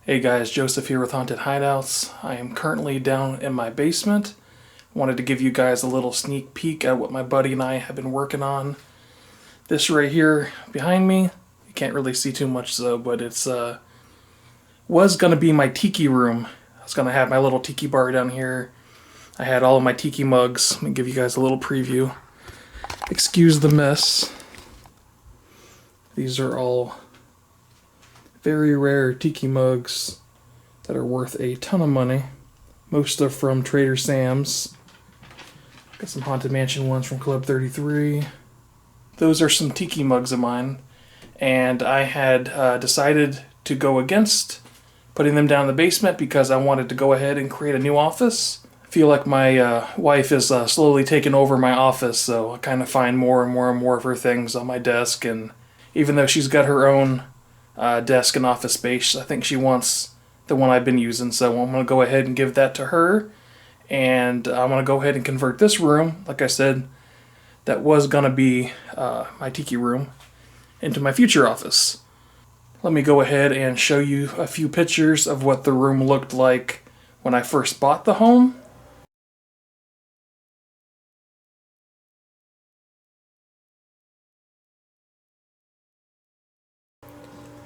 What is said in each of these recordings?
Hey guys, Joseph here with Haunted Hideouts. I am currently down in my basement. Wanted to give you guys a little sneak peek at what my buddy and I have been working on. This right here behind me, you can't really see too much though, but it's was gonna be my tiki room. I was gonna have my little tiki bar down here. I had all of my tiki mugs. Let me give you guys a little preview. Excuse the mess. These are all very rare tiki mugs that are worth a ton of money. Most are from Trader Sam's. Got some Haunted Mansion ones from Club 33. Those are some tiki mugs of mine, and I had decided to go against putting them down in the basement because I wanted to go ahead and create a new office. I feel like my wife is slowly taking over my office, so I kind of find more and more of her things on my desk, and even though she's got her own desk and office space, I think she wants the one I've been using, so I'm going to go ahead and give that to her, and I'm going to go ahead and convert this room, like I said, that was going to be my tiki room, into my future office. Let me go ahead and show you a few pictures of what the room looked like when I first bought the home.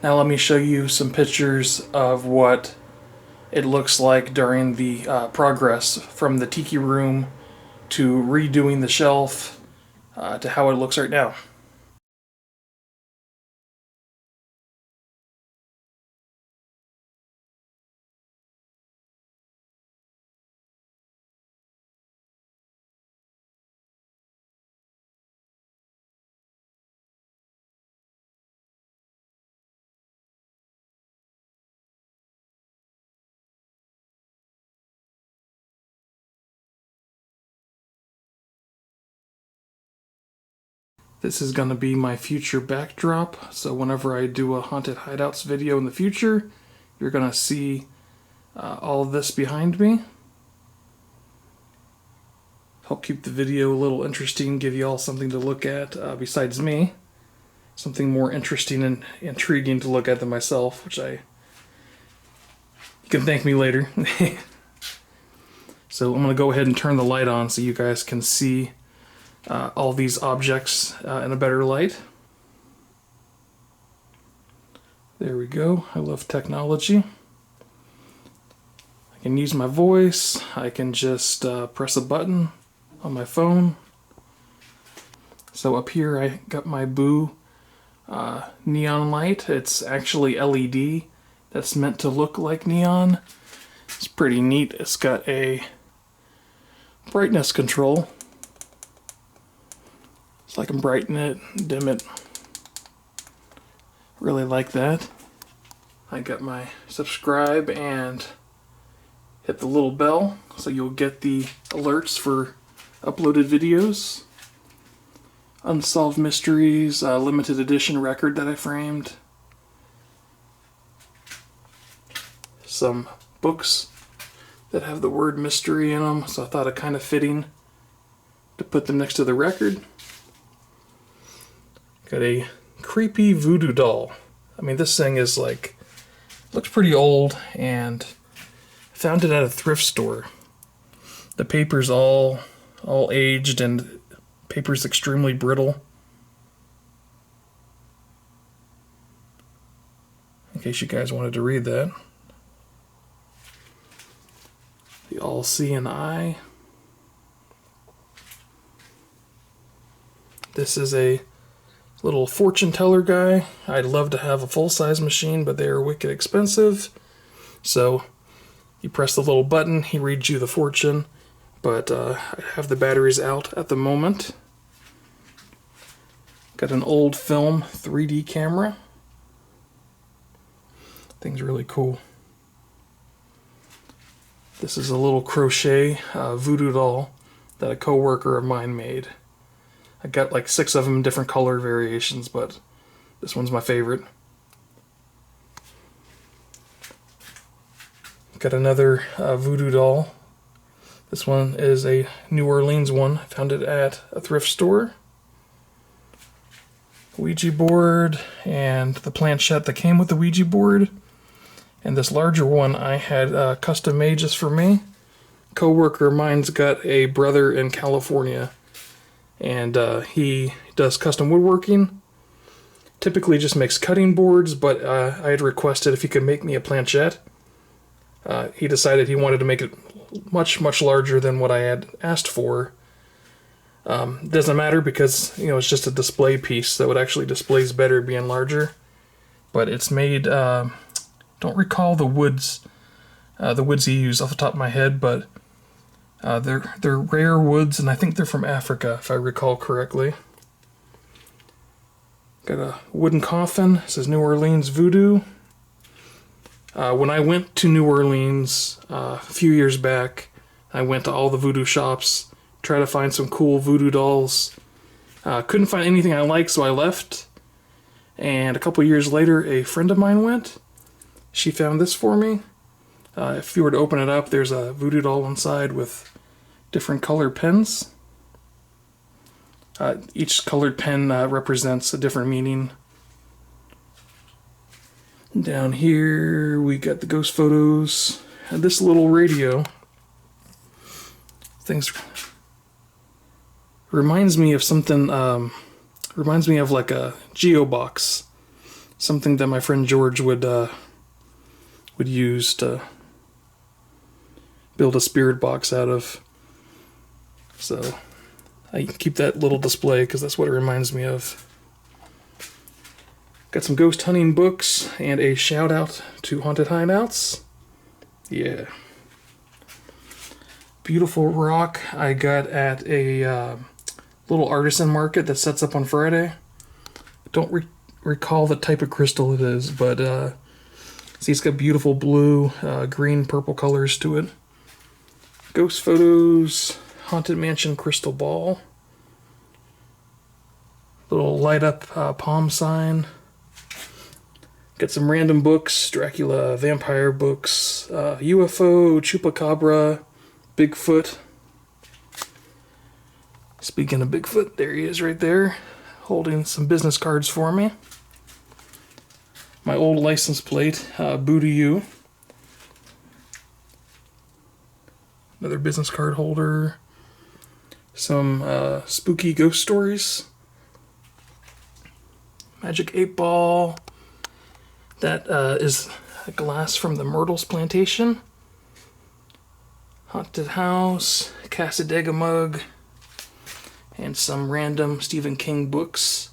Now let me show you some pictures of what it looks like during the progress from the tiki room to redoing the shelf to how it looks right now. This is going to be my future backdrop, so whenever I do a Haunted Hideouts video in the future, you're going to see all of this behind me. Help keep the video a little interesting, give you all something to look at besides me. Something more interesting and intriguing to look at than myself, which you can thank me later. So I'm going to go ahead and turn the light on so you guys can see all these objects in a better light. There we go. I love technology. I can use my voice. I can just press a button on my phone. So up here I got my Boo neon light. It's actually LED. That's meant to look like neon. It's pretty neat. It's got a brightness control. So I can brighten it, dim it. Really like that. I got my subscribe and hit the little bell so you'll get the alerts for uploaded videos. Unsolved Mysteries, limited edition record that I framed. Some books that have the word mystery in them, so I thought it kind of fitting to put them next to the record. Got a creepy voodoo doll. I mean, this thing is like, looks pretty old, and found it at a thrift store. The paper's all aged, and paper's extremely brittle. In case you guys wanted to read that. The all-seeing eye. This is a little fortune teller guy. I'd love to have a full-size machine, but they are wicked expensive. So you press the little button, he reads you the fortune, but I have the batteries out at the moment. Got an old film 3D camera. Thing's really cool. This is a little crochet voodoo doll that a coworker of mine made. I got like 6 of them in different color variations, but this one's my favorite. Got another voodoo doll. This one is a New Orleans one. I found it at a thrift store. Ouija board and the planchette that came with the Ouija board. And this larger one I had custom made just for me. Coworker of mine's got a brother in California, and he does custom woodworking. Typically just makes cutting boards, but I had requested if he could make me a planchette. He decided he wanted to make it much, much larger than what I had asked for. Doesn't matter because, you know, it's just a display piece, so it actually displays better being larger. But it's made, don't recall the woods he used off the top of my head, but they're rare woods, and I think they're from Africa, if I recall correctly. Got a wooden coffin. It says New Orleans Voodoo. When I went to New Orleans a few years back, I went to all the voodoo shops, tried to find some cool voodoo dolls. Couldn't find anything I liked, so I left. And a couple years later, a friend of mine went. She found this for me. If you were to open it up, there's a voodoo doll inside with different colored pens. Each colored pen represents a different meaning. Down here, we got the ghost photos. And this little radio. Things reminds me of something. Reminds me of like a geobox, something that my friend George would use to build a spirit box out of. So I keep that little display because that's what it reminds me of. Got some ghost hunting books and a shout out to Haunted Hideouts. Yeah. Beautiful rock I got at a little artisan market that sets up on Friday. Don't recall the type of crystal it is, but see, it's got beautiful blue, green, purple colors to it. Ghost photos, Haunted Mansion crystal ball. Little light up palm sign. Got some random books, Dracula, vampire books, UFO, Chupacabra, Bigfoot. Speaking of Bigfoot, there he is right there, holding some business cards for me. My old license plate, Boo to You. Another business card holder. Some spooky ghost stories. Magic 8-ball. That is a glass from the Myrtles plantation. Haunted house, Casadega mug, and some random Stephen King books.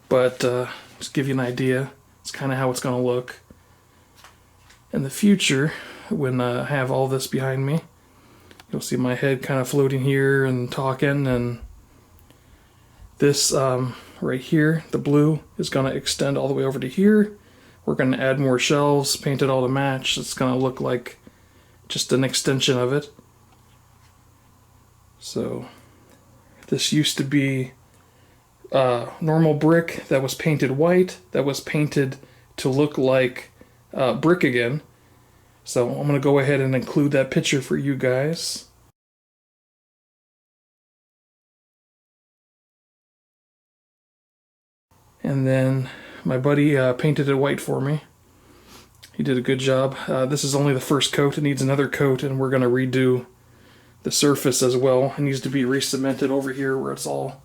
But just give you an idea, it's kind of how it's going to look in the future when I have all this behind me. You'll see my head kind of floating here and talking, and this right here, the blue, is going to extend all the way over to here. We're going to add more shelves, paint it all to match. It's going to look like just an extension of it. So this used to be normal brick that was painted white, that was painted to look like brick again. So I'm going to go ahead and include that picture for you guys. And then my buddy painted it white for me. He did a good job. This is only the first coat. It needs another coat, and we're going to redo the surface as well. It needs to be re-cemented over here where it's all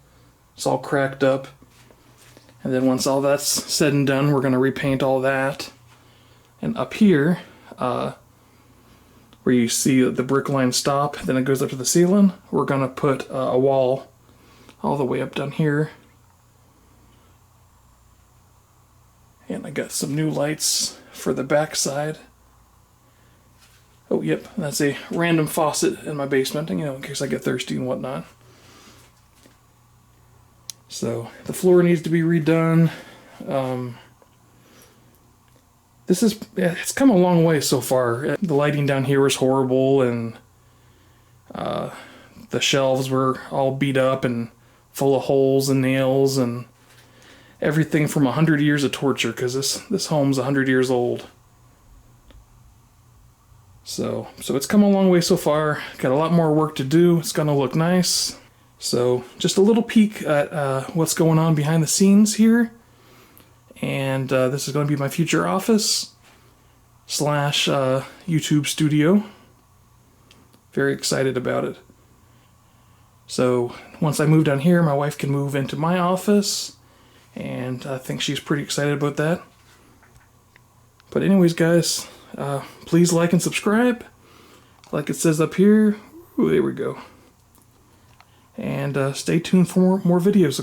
cracked up. And then once all that's said and done, we're going to repaint all that. And up here, where you see the brick line stop, then it goes up to the ceiling, we're going to put a wall all the way up down here. And I got some new lights for the back side. Oh, yep, that's a random faucet in my basement, you know, in case I get thirsty and whatnot. So the floor needs to be redone. It's come a long way so far. The lighting down here was horrible, and the shelves were all beat up and full of holes and nails and everything from 100 years of torture, because this home's 100 years old. So it's come a long way so far. Got a lot more work to do. It's gonna look nice. So just a little peek at what's going on behind the scenes here. And this is going to be my future office. slash YouTube studio. Very excited about it. So once I move down here, my wife can move into my office, and I think she's pretty excited about that. But anyways, guys, please like and subscribe, like it says up here. Ooh, there we go. And stay tuned for more videos.